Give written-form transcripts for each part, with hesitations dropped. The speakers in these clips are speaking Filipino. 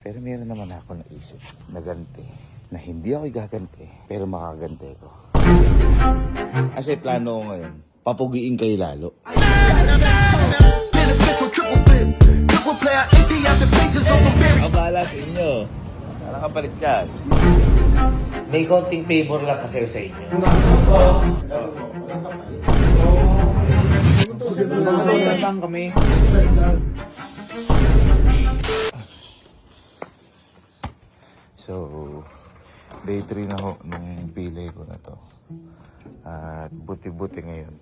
Pero meron naman ako naisip na ganti, na hindi ako gaganti, pero makaganti ko. Kasi plano ko ngayon, papugiin kayo lalo. Ang bahala sa inyo. Sana kapalit yan. May konting favor lang kasi sa inyo. Mag-uusap lang kami. So, day 3 na ho nung pilay ko na to. At buti-buti ngayon,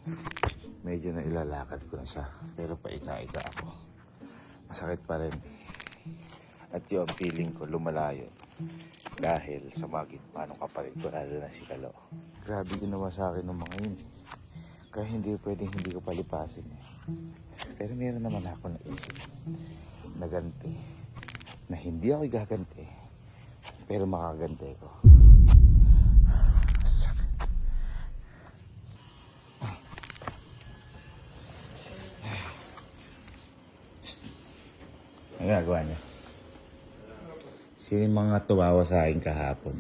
medyo na ilalakad ko na siya. Pero paika-ika ako. Masakit pa rin. At yung feeling ko lumalayo. Dahil sa magit manong kapalit ko, lalo na si Kalo. Grabe ginawa sa akin ng mga yun. Kaya hindi pwedeng hindi ko palipasin. Pero meron naman ako naisip na ganti, na hindi ako gaganti, pero makaganti ko. Sakit. Ano ginagawa niya? Sino yung mga tumawa sa akin kahapon?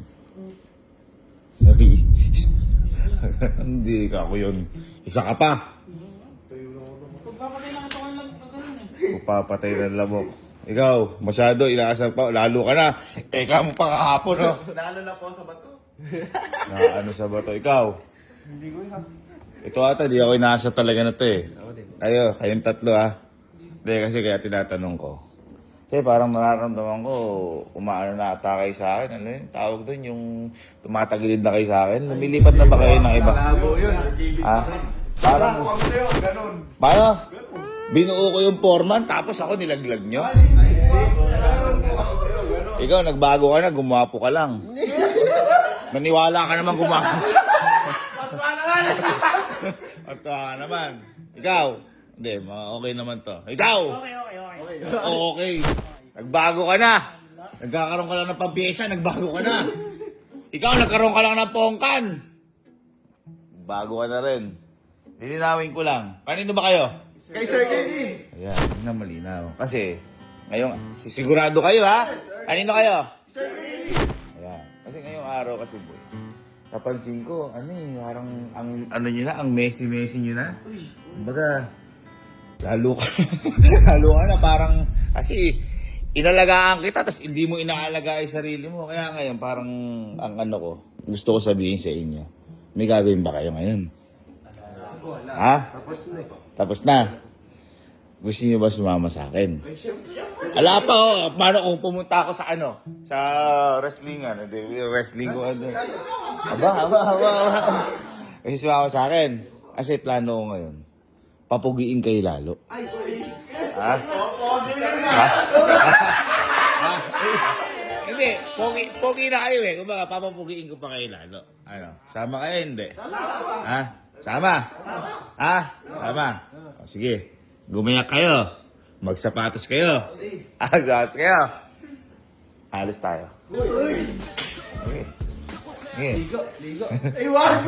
Hindi ka ako yun. Isa ka pa. Pagpapatay ng lamok. Ikaw, masyado, inaasar pa, lalo ka na. Ikaw mo pa kahapon, no? Lalo na po sa bato. Ano sa bato? Ikaw? Hindi ko yun. Ito ata, di ako inaasar talaga na to eh. Kayong tatlo Hindi, kasi kaya tinatanong ko. Kasi parang nararamdaman ko, umaano na ata kayo sa akin. Ano yun? Tawag doon yung tumatagilid na kayo sa akin. Lumilipat na ba kayo ng iba? Labo yun. Ha? Parang, Huwag sa'yo, ganun. paano? Binuo ko yung foreman, tapos ako nilaglag nyo? Ikaw, nagbago ka na, gumapo ka lang. Naniwala ka naman gumapo. Patwa ka naman. Ikaw, hindi, okay naman to. Ikaw! Okay. Nagbago ka na. Nagkakaroon ka lang ng pampiesa, nagbago ka na. Ikaw, nagkaroon ka lang ng pongkan. Bago ka na rin. Lilinawin ko lang. Kanino ba kayo? Kay Sir Kenny. Ayan, yun na malinaw. Kasi, ngayong, sisigurado kayo ha? Kanino kayo? Sir Kenny. Ayan. Kasi ngayong araw kasi boy, napansin ko, parang, ano nyo na, ang messy-messy nyo na. Kumbaga, lalo ka na, parang, kasi, inalagaan kita, tas hindi mo inaalaga yung sarili mo. Kaya ngayon, parang, ang ano ko, gusto ko sabihin sa inyo, may gagawin ba kayo ngayon? Ha? Tapos na. Gusto niyo ba sumama sa akin? Ala pa paano kung pumunta ako sa sa wrestlingan, wrestling ko Aba. Kasi sumama sa akin. Kasi plano ko ngayon, papugiin kayo lalo. Ha? Hindi, pogi na kayo eh. Kumbaga, papapugiin ko pa kayo lalo. Sama kayo hindi? Ha? Sama? Sama? O, sige. Gumayak kayo. Magsapatos kayo. Magsapatos kayo. Alis tayo. Okay. Ligo. Ay, wag.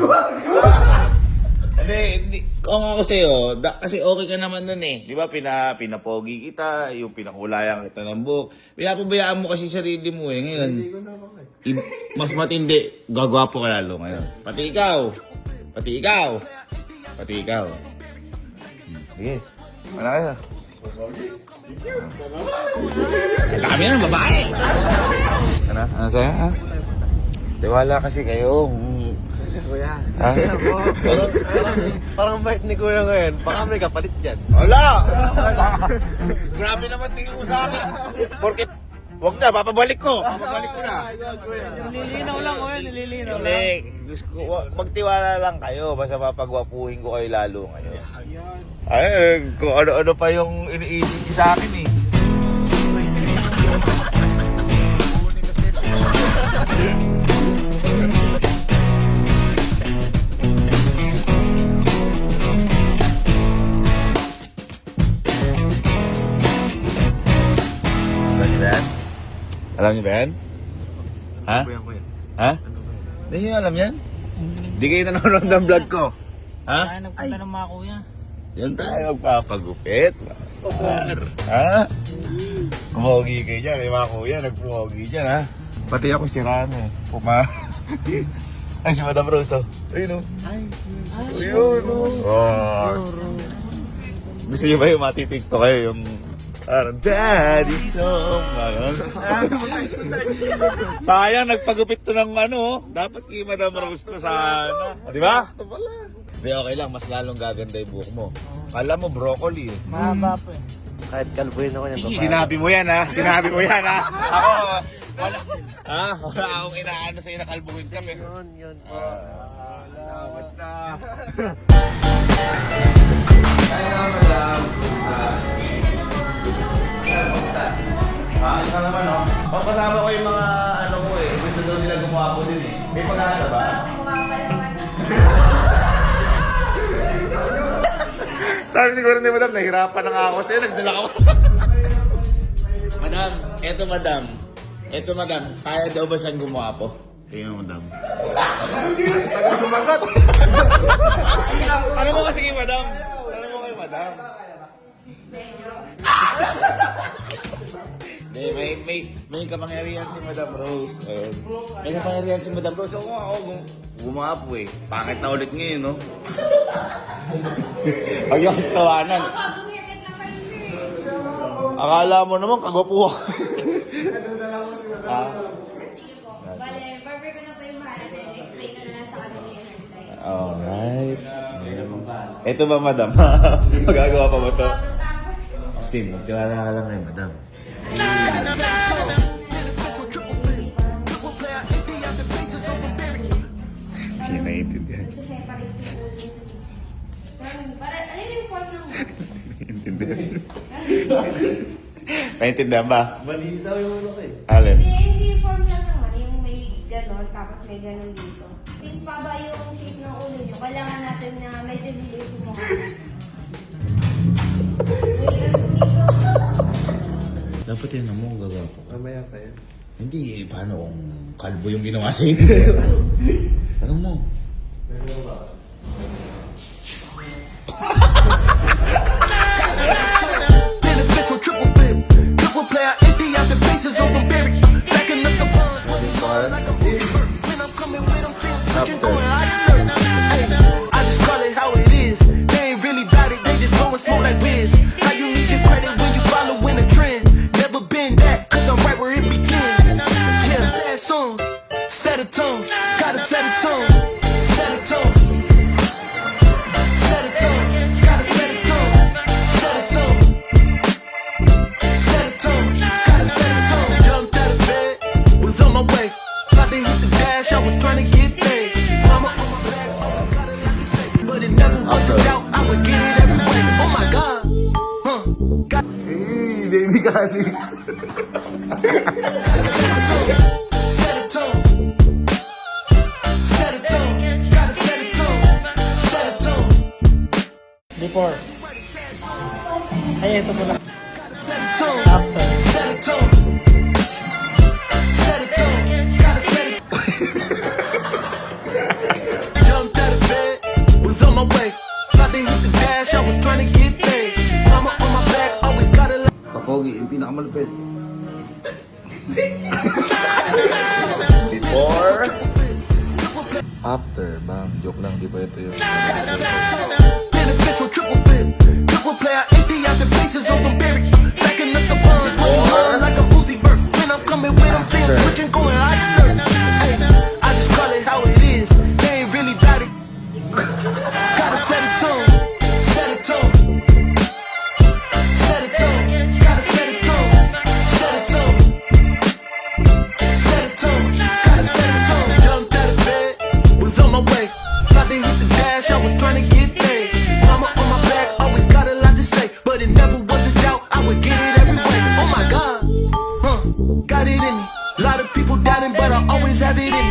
Hindi. Kung ako sa'yo, kasi okay ka naman nun eh. Di ba, pinapogi kita, yung pinakulayan kita ng buhok. Pinapabayaan mo kasi sarili mo eh. Ngayon, Ligo na ako eh. mas matindi, gagwapo ka lalo ngayon. Pati ikaw. Sige. Wala kayo. Kami na ng babae. Ano sa'yo, ha? Tiwala kasi kayo. Kuya. Ha? Parang bait ni Kuya ngayon. Baka may kapalit dyan. Wala! Grabe naman tingin mo sa akin. Porkit, wag na, papabalik ko. Papabalik ko na. Nililinaw lang, Kuya. Nililinaw lang. Hindi, gusto ko, magtiwala lang kayo. Basta papagwapuhin ko kayo lalo ngayon. Ay, kung ano-ano pa yung iniisip niyo sa akin eh. Alam niyo ba yan? Ha? Ha? Hindi niyo alam yan? Di kayo nanonood ng vlog ko. Ha? Nagpunta ng mga kuya. Yan tayo magpapagupit. Ha? Kumogi kayo dyan. May mga kuya, nagpumogi dyan, ha? Pati ako si Rano, eh. Ay, si Madam Rose, oh. Ayun, oh. Ayun, oh. Gusto niyo ba yung matitikto kayo? Yung parang Daddy Song. Sayang, nagpagupit to ng ano. Dapat kay Madam Rose na sana. Di ba? Di, okay lang. Mas lalong gaganda yung buhok mo. Kala mo broccoli eh. Mahaba po eh. Kahit kalbuhin ako yan. Sinabi mo yan ha. Sinabi mo yan ha. Ako, wala. Ha? Wala akong inaano sa'yo na kalbuhin kami. Yun. Basta. Bakit ka naman, no? O, kasama ko yung mga ano ko eh. Gusto daw nila gumawa ko din eh. May pag-asa ba? Sabi siguro ni Madam, nahirapan na nga ako sa'yo. Nagdala ka. Madam, eto Madam. Eto Madam, kaya daw ba siyang gumawa po? Tingnan Madam. Tagal sumagot. Ano mo kasi kay Madam? Ano mo kay Madam? May kapangyarihan si Madam Rose. Ayun. May kapangyarihan si Madam Rose. Ako gumawa po eh. Pangit na ulit ngayon, no? Ayos tawanan. Akala mo naman kagwapuhan. Sige po. Bale, barber ko na po yung mahal and then explain ko na lang sa kanila yung hairstyle. Alright. Ito ba, Madam? Magagawa pa ba ito? Tapos, Steve, magtiwala ka lang kay Madam. Hindi na naiintindihan. gusto separate yung ulo yung sa tips. Para, ano yung form ng... Naiintindihan. Naintindihan ba? Mali daw yung ulo ko eh. Alin? Hindi, yung form lang naman. Yung may ganon, tapos may ganon dito. Since pa ba yung shape ng ulo nyo, kailangan natin na medyo lilit yung mukha. Dapat yan na mo gagawa ko. Mamaya pa yan. Hindi, paano kung kalbo yung ginawa sa'yo? Ano mo? Benefits on triple flip. Triple play, I empty out the bases on some berry. Stacking up the funds when we run like a movie. When I'm coming with them things, switching, going higher. Hey, I just call it how it is. They ain't really bout it, they just blowing smoke like whiz. How you need your credit when you following a trend? Never been that, cause I'm right where it begins. Yeah, fast song, set a tone. Gotta set a tone, set a tone. Set a tone, gotta set a tone, set a tone. Set a tone, gotta set a tone. Jumped out of bed, was on my way. About to hit the dash, I was trying to get paid. Mama on my back, always got a lot to say. But it never was a doubt, I would get it every way. Oh my God, God. Hey, baby Calix. Set a tone, set a tone, gotta set a tone, set a tone. Before. Ay, ito po na. Set a tone, After. set a tone, set a tone, gotta set a Jumped out of bed, was on my way. About to hit the dash, I was trying to get paid. Mama on my back, always got a lot. Kapogi, yung pinakamalupit. Before, after, bang, joke lang, di ba ito yung... Benefits on triple flip. Triple play, I empty out the bases on some berry. Stacking up the funds when we run like a Uzi Vert. When I'm coming with them things, switching, going higher. Hey, I just call it how it is. They ain't really bout it. Gotta set a tone, set a tone. Set a tone, gotta set a tone, set a tone. Set a tone, gotta set a tone. Jumped out of bed, was on my way. About to hit the dash, I was trying to get paid. Mama on my back, always got a lot to say. But it never was a doubt, I would get it every way. Oh my God, got it in me. A lot of people doubting, but I always have it in me.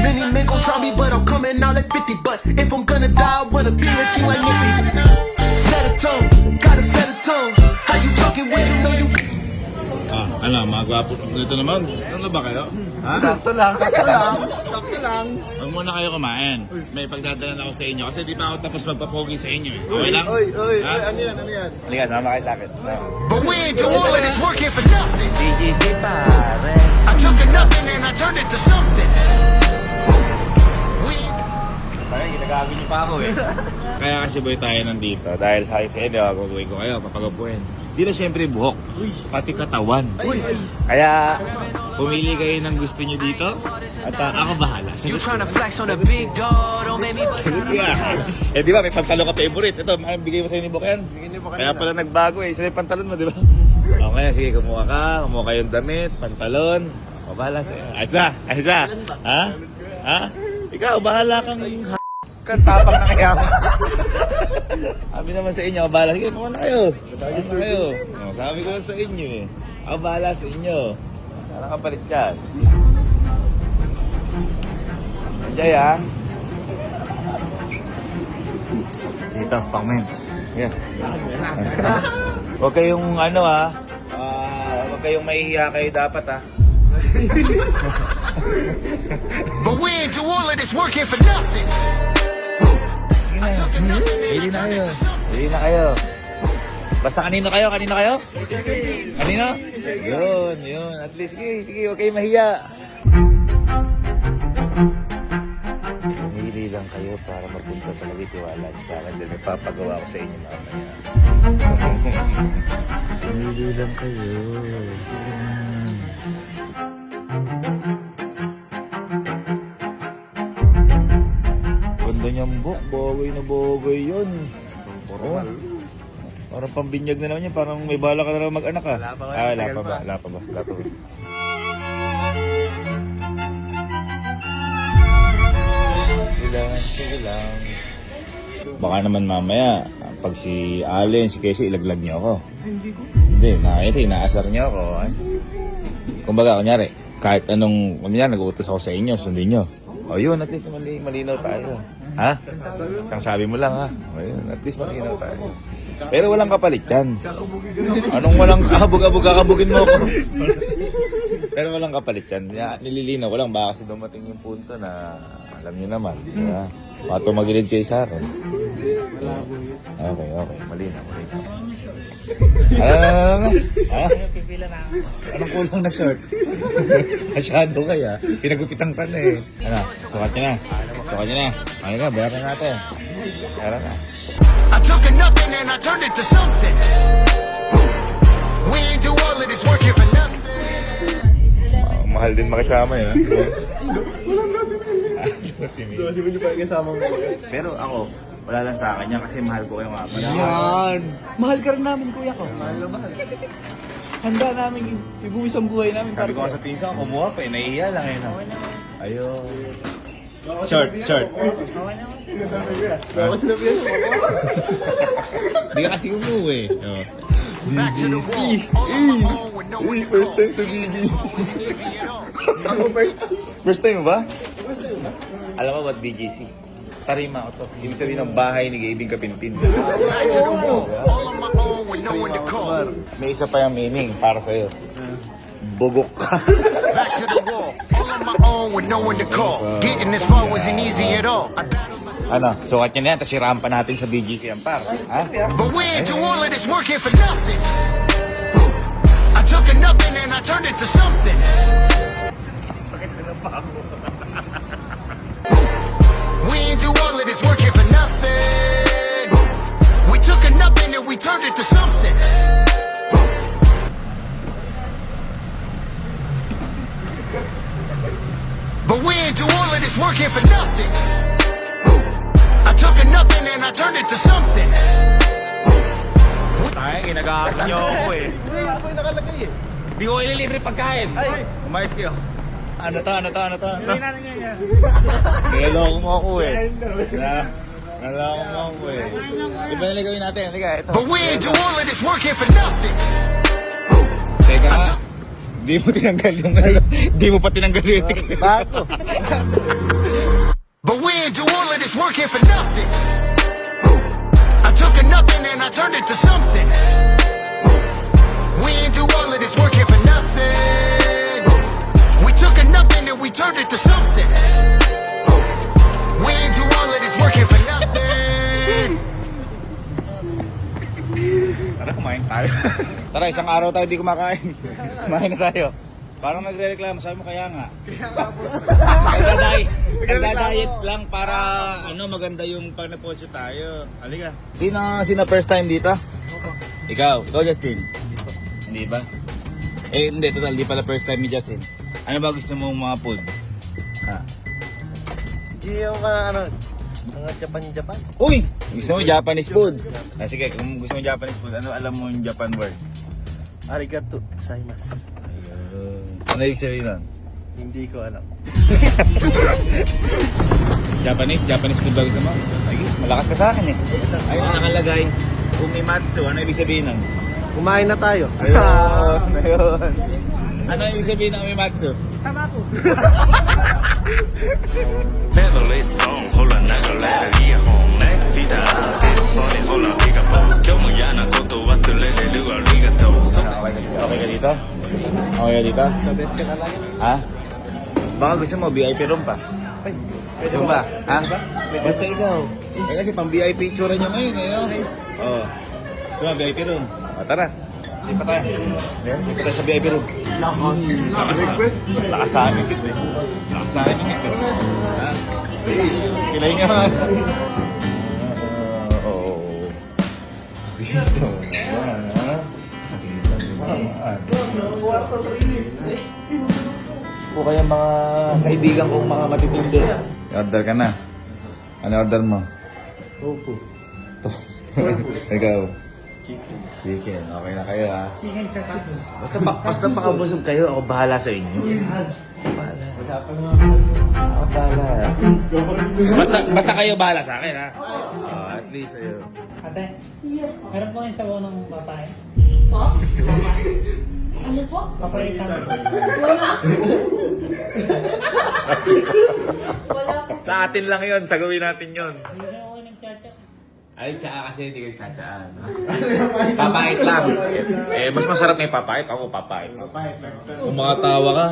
Many men gon' try me, but I'm coming out like 50. But if I'm gonna die, I wanna be a king like Nipsey. Set a tone, gotta set a tone. How you talking when you know you... Ano, mga gwapo. Ito naman, ano ba kayo? Ha? Sakto lang. Sakto lang. Sakto lang. Huwag muna kayo kumain. May pagdadalan ako sa inyo kasi di pa ako tapos magpapogi sa inyo eh. Okay lang? Oy, oy, Ha? oy, ano yan, ano yan? Halika, sama kayo sa akin. But we ain't do all of this working for nothing. BGC pare. I took a nothing and I turned it to something. We ain't Parang ginagagawin niyo pa ako eh. Kaya kasi boy tayo nandito dahil sa inyo, gagawin ko kayo, papagapuin. Di na syempre buhok, pati katawan. Kaya pumili kayo ng gusto niyo dito at ako bahala. You tryna flex on a big dog, don't make me bust out. Yeah. Eh di ba may pantalon ka favorite? Ito, bigay mo sa ni Boken. Kaya pala nagbago eh. Isa yung pantalon mo, di ba? Okay, sige, kumuha kayong damit, pantalon. O, bahala sa'yo. Aysa. Ha? Ha? Ikaw, bahala kang kan tapang na kaya mo. Sabi naman sa inyo, bahala. Sige, kumuha na kayo. O, sabi ko sa inyo eh. Ako bahala sa inyo. Sana kapalit yan. Anjay ha. Dito, pang mens. Yeah. Huwag kayong ano ha. Huwag kayong mahihiya kayo dapat ha. But we ain't do all of this working for nothing. I took a nothing and I turned it to something. Hindi na kayo. Basta kanino kayo? Kanino? Yun. At least, sige, huwag kayong mahiya. Pumili lang kayo para mapunta sa nagtitiwala sa akin dahil may papagawa ko sa inyo mamaya. Pumili lang kayo. Sige na. Ganda niyang book. Bagay na bagay yun. Oh. Parang pambinyag na naman yan. Parang may bala ka na lang mag-anak ah. Wala pa ba? Sige lang. Baka naman mamaya, pag si Allen, si Casey, ilaglag niyo ako. Hindi, inaasar niyo ako. Kumbaga, kunyari, kahit anong, nag-uutos ako sa inyo, sundin niyo. O yun, at least malinaw tayo. Ha? Siyang sabi mo lang ha. O yun, at least malinaw tayo. Pero walang kapalit yan. Anong walang kakabugin mo ako? Pero walang kapalit yan. Nililinaw ko lang, baka kasi dumating yung punto na alam niyo naman. Diba? Baka tumagilid kayo sa akin. Okay. Malinaw. Ano? Ha? Anong kulang na short? Masyado kaya. Pinagupitan ka na eh. Ano? Sukat niya na. Ano ka? Bayaran natin. Bayaran na. I took a nothing and I turned it to something. We ain't do all of this working for nothing. Mahal din makisama eh. Pero ako, wala lang sa akin yan kasi mahal ko kayo nga. Yan. Mahal ka rin namin, kuya ko. Mahal na mahal. Handa namin ibuwis ang buhay namin. Sabi ko sa pinsa, kumuha pa eh. Nahihiya lang eh. Ayun. Short. Hindi ka kasi umuwi. Oh. Back to the wall, all on my own with no one to call. First time sa BGC. First time ba? Alam mo ba't BGC? Tarima ko to. Ibig sabihin ng bahay ni Gabing Kapinpin. Back to the wall, all on my own with no one to call. May isa pa yung meaning para sa'yo. Bugok ka. Back to the wall, all on my own with no one to call. Getting this far wasn't easy at all. I battled myself. Ano, sukat nyo na yan, tapos sirahan pa natin sa BGC Ampar. Ha? But we ain't do all of this working for nothing. I took a nothing and I turned it to something. We ain't do all of this working for nothing. We took a nothing and we turned it to something. But we ain't do all of this working for nothing. I took a nothing and I turned it to something. Ay, ginagawa niyo ako eh. Hindi, ako yung nakalagay eh. Di ko ililibre pagkain. Ay. Umayos kayo. Ano to? Niloloko mo ako eh. Niloloko mo ako eh. Iba na gawin natin. Halika, ito. But we ain't do all of this working for nothing. Teka nga. Di mo tinanggal yung Di mo pa tinanggal yung ticket. Bago. But we ain't do all of this working for nothing. I took a nothing and I turned it to something. We ain't do all of this working for nothing. Tara, isang araw tayo di kumakain. Kumain na tayo. Parang nagre-reklamo, sabi mo kaya nga. Nagda-diet lang para maganda yung pag na-post tayo. Halika. Sino first time dito? Ikaw Justin? Hindi ba? Hindi, total, di pala first time ni Justin. Ano ba gusto mong mga food? Hindi yung mga Japan. Uy! Gusto mo Japanese food? Sige, kung gusto mo Japanese food, ano alam mo yung Japan word? Arigato gozaimasu. Ano ibig sabihin nun? Hindi ko alam. Japanese food ba gusto mo? Ay, malakas ka sa akin eh. Ayun ang nakalagay. Umimatsu, ano ibig sabihin nun? Kumain na tayo. Ayun. Ano ibig sabihin ng umimatsu? Family song, hold on, 나가 let it be home. Next, see that this song, hold on, pick up. 교무야나 것도 왔을 래, 누가 리가또. Okay ka dito? Okay ka dito? The best ka na lang. Ha? Baka gusto mo VIP room pa? Gusto mo ba? Ha? Basta ikaw. Kasi pang VIP itsura nyo ngayon eh. Oo. Gusto mo VIP room? Tara. Hindi pa tayo. Hindi pa tayo sa VIP room. Lakas sa amin kit eh. Lakas sa amin kit eh. Ha? Kilay nga man. Oo. Dito naman ha. Po kaya mga kaibigan kong mga matitindi. Order ka na. Ano order mo? Tofu. Ikaw. Chicken. Okay na kayo ha. Basta pakabusog kayo, ako bahala sa inyo. Ako bahala. Basta kayo bahala sa akin ha. At least ayun. Ate, meron po yung sabaw ng babae. Ano po? Papalit kami. Wala po. Sa atin lang yun, sagawin natin yun. Hindi siya ako nagchat-chat. Ay, tsaka kasi hindi kayo tsatsaan. Papait lang. Mas masarap may papait. Ako papait. Kung mga tawa ka,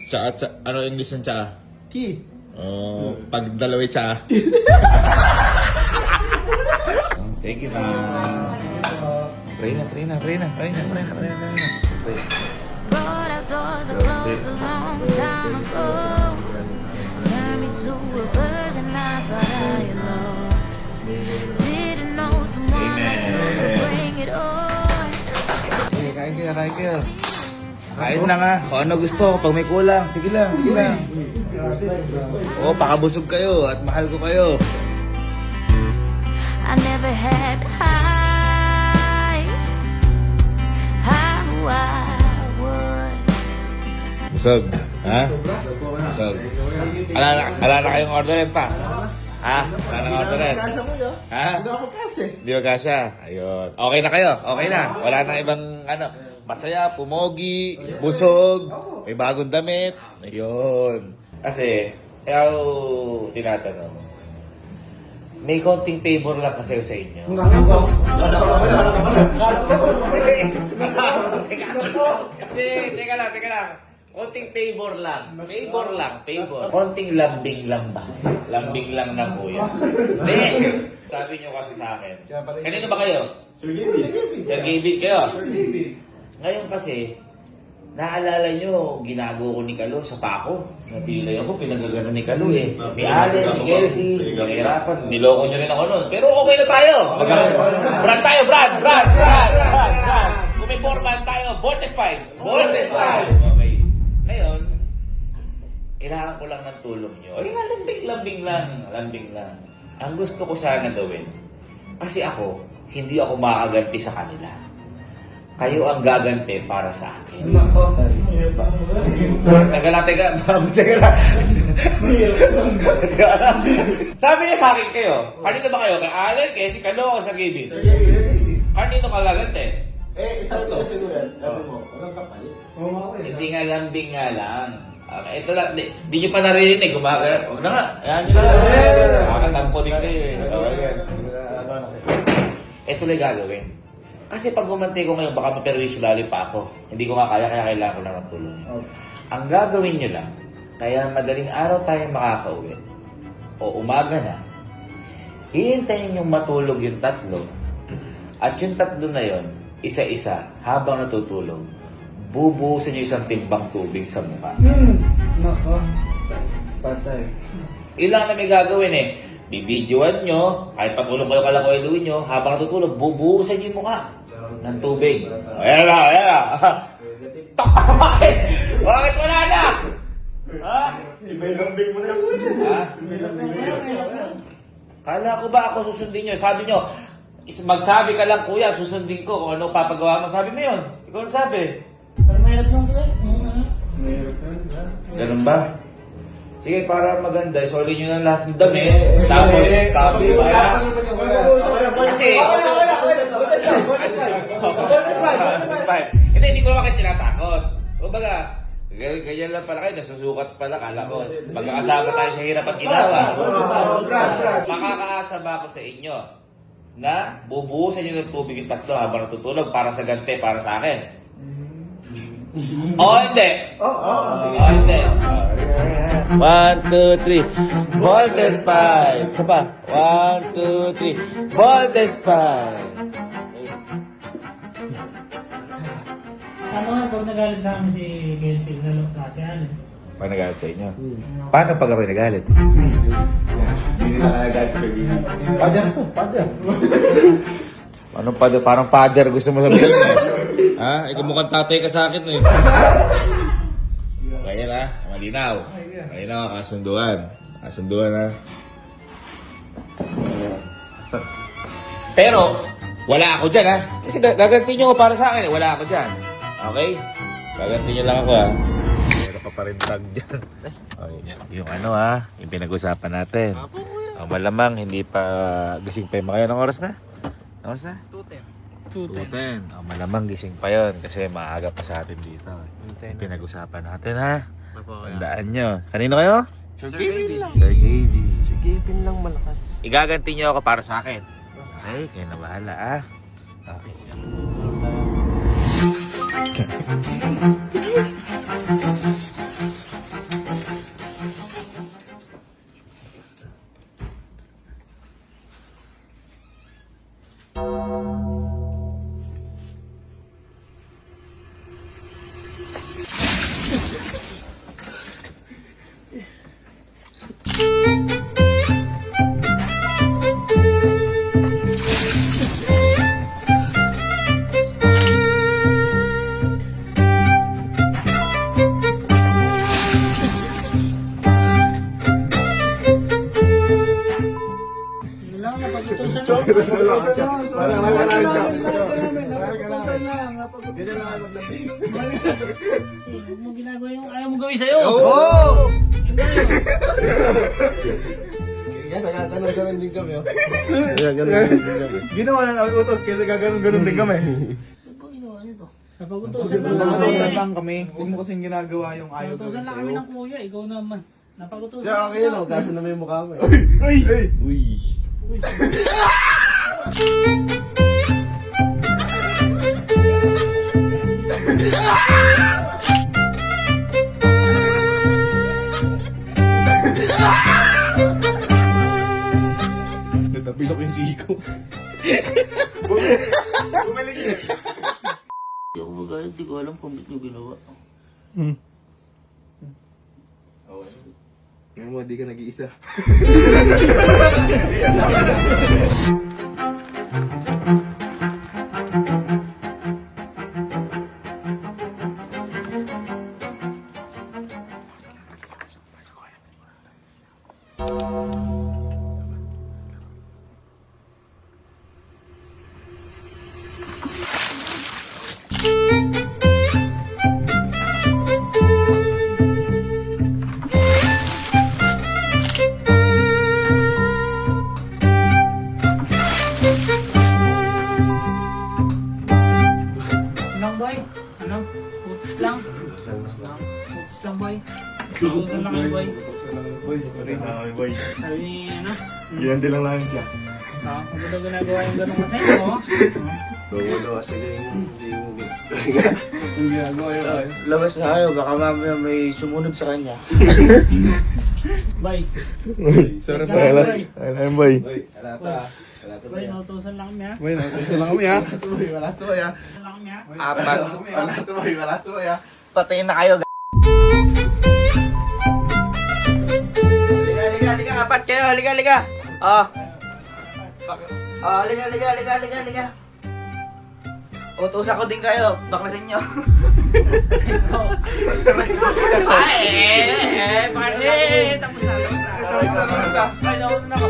tsaka, ano English ng tsaka? Ki. Pag dalaway tsaka. Thank you, man. Pray na. Brought outdoors, I closed a long time ago. Turned me to a version I thought I had lost. Didn't know someone like you could bring it on. Kain kayo. Kain na nga. Kung ano gusto, pag may kulang, sige lang. Pakabusog kayo at mahal ko kayo. I never had high who I would. Busog. Ha? Busog. Ala na kayong orderin pa? Ha? Wala na orderin? Ha? Hindi ko kasya. Ayun. Okay na kayo? Okay na? Wala na ibang masaya, pumogi, busog, may bagong damit. Ayun. Kasi, tinatanong. May konting favor lang kasi sa inyo. Teka lang. Konting favor lang. Favor. Konting lambing lang ba? Lambing lang na kuya. Hindi. Sabi nyo kasi sa akin. Kanino ba kayo? Sir Gaby kayo? Ngayon kasi, naalala nyo, ginago ko ni Kalo sa pako. Napilay ako, pinagagano ni Kalo eh. Ni Allen, ni Kelsey, nahirapan. Niloko nyo rin ako nun. Pero okay na tayo. Brad tayo, Brad. Kung may 4-man tayo, Voltes 5. Okay. Ngayon, kailangan ko lang ng tulong nyo. Ay, lambing lang. Ang gusto ko sana gawin, kasi ako, hindi ako makaganti sa kanila. Kayo ang gaganti para sa akin. Teka lang. Sabi niya sa akin kayo. Kanino ba kayo? Kay Allen, kay si Kalo, o sa Gaby? Kanino ka gaganti? Sabi ko sino yan. Sabi mo, walang kapalit. Hindi nga lambing nga lang. Ito lang, di nyo pa naririnig. Huwag na nga. Yan nyo lang. Nakakatampo din kayo eh. Ito lang gagawin. Kasi pag gumante ko ngayon, baka maperwisyo lalo pa ako. Hindi ko nga kaya kailangan ko lang ng tulong. Ang gagawin nyo lang, kaya madaling araw tayo makakauwi, o umaga na, hihintayin yung matulog yung tatlo, at yung tatlo na yon, isa-isa, habang natutulog, bubuhusan niyo isang timbang tubig sa mukha. Nako. Patay. Ilang na may gagawin eh. Bibidyoan nyo, kahit patulog kayo kalakoy-luin nyo, habang natutulog, bubuhusan niyo yung mukha ng tubig. Ayan na, ayan na. Bakit? Bakit wala na? Ha? Ibay-lambing mo na yan. Ha? Kala ko ba ako susundin nyo? Sabi nyo, magsabi ka lang kuya, susundin ko kung ano papagawa mo. Sabi mo yun. Ikaw ang sabi. Pero mahirap lang kuya. Ganun ba? Sige, para maganda, isolin nyo na lahat ng dami. Tapos, kasi... Hindi ko naman kayo tinatakot. O baga, ganyan lang pala kayo, nasusukat pala, kala ko. Magkakasama tayo sa hirap at ginawa. Makakaasa ba ako sa inyo na bubuhusan nyo ng tubig yung tatlo habang natutulog para sa gante, para sa akin? O hindi? O hindi? 1, 2, 3. Voltes 5. Isa pa. 1, 2, 3. Voltes 5. Ano nga, pag nagalit sa amin si Kelsey, lalong klase, ano? Pag nagalit sa inyo? Paano pag ako'y nagalit? Hindi nila nagagalit sa Gina. Father to, father. Anong father? Parang father gusto mo sabihin eh. Ha? Ikaw mukhang tatay ka sa akin eh. Kaya na, malinaw. Malinaw, kasunduan. Kasunduan ha. Pero, wala ako dyan ha. Kasi gaganti nyo ko para sa akin eh. Wala ako dyan. Okay? Gaganti nyo lang ako ha. Meron ka pa rin tag dyan. Okay, yung ano ha, yung pinag-usapan natin. Malamang hindi pa gising pa yung mga ng oras na? Anong oras na? 2:10. Malamang gising pa yon kasi maaga pa sa atin dito. Yung pinag-usapan natin ha. Tandaan nyo. Kanino kayo? Sir Gavin lang. Sir Gavin. Sir Gavin lang malakas. Igaganti nyo ako para sa akin. Okay, kayo na bahala ah. Okay. Yun lang, napag-utusan lang. Huwag mo ginagawa yung ayaw mo gawin sa'yo. Yun na yun. Yan, nagkakaroon din kami. Ginawa na namin utos kasi gaganon-ganon din kami. Napag-utusan lang Napag-utusan kami. lang kami. Huwag mo kasing ginagawa yung ayaw Napag-utusan lang kami ng kuya, ikaw naman. Napag-utusan Kaya lang okay yun, kaso na may mukha mo. Ay! Uy. Natabilok yung siko. Bumalik niya. Hindi ako magalit, di ko alam kung ba't nyo ginawa. Ngayon mo, di ka nag-iisa. Anong boy? Ano? Utos lang? Utos lang boy. Utos lang kayo boy. Boy, sorry na kami, boy. Sabi ni ano? Ginandi lang namin siya. Huwag mo daw ginagawa yung gano'n kasi mo. Wala kasi hindi mo. Yung ginagawa yun, ay. Labas na kayo, baka mamaya may sumunod sa kanya. Boy. Sorry, boy. Alam, boy. Uy, alata. Boy, nautusan lang kami ha. Boy, isa lang kami ha. Wala to ya. Nautusan lang kami ha. Apat. Wala to ya. Patayin na kayo. Liga. Apat kayo. Liga. Liga. Utusan ko din kayo. Baklasin nyo. Pare! Tapos na. Ay, nauna na ako.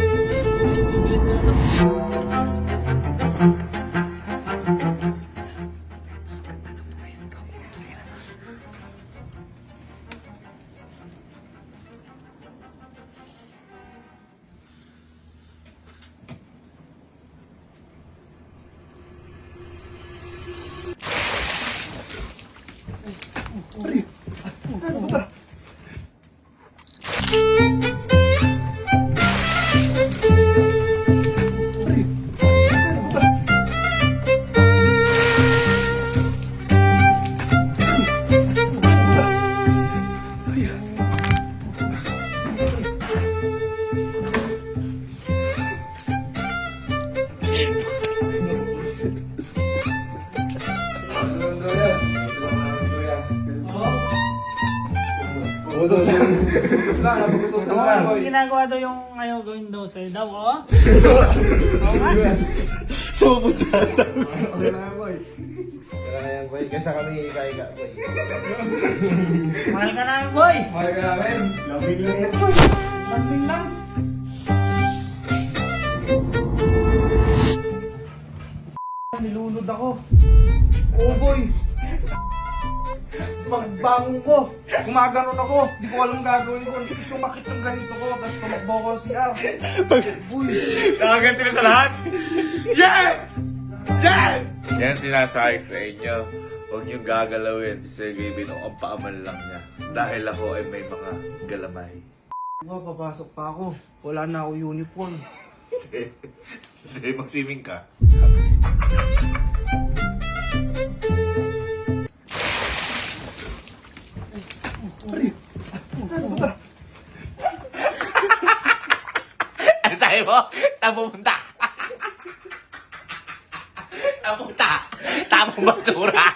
Ginagawa daw yung ayaw gawin daw sa'yo daw, oh. Oo nga. Okay na yan, boy. Kaya yan, boy. Kesa kami ika-ika, boy. Mahal ka namin, boy. Mahal ka namin. Lambing lang yan, boy. Lambing lang. Nilunod ako. Oo, boy. Magbangon ko. Gumaganon ako. Di ko alam gagawin ko. Hindi ko sumakit ng ganito ko. Tapos tumakbo ko si R. Boy. Nakaganti na sa lahat? Yes! Yes! Yan sinasabi sa inyo. Huwag niyong gagalawin si Sergey Bino ang paaman lang niya. Dahil ako ay may mga galamay. Papasok pa ako. Wala na ako uniform. Hindi, mag-swimming ka. Ano sabi mo? Saan pupunta? Saan pupunta? Tamang basura.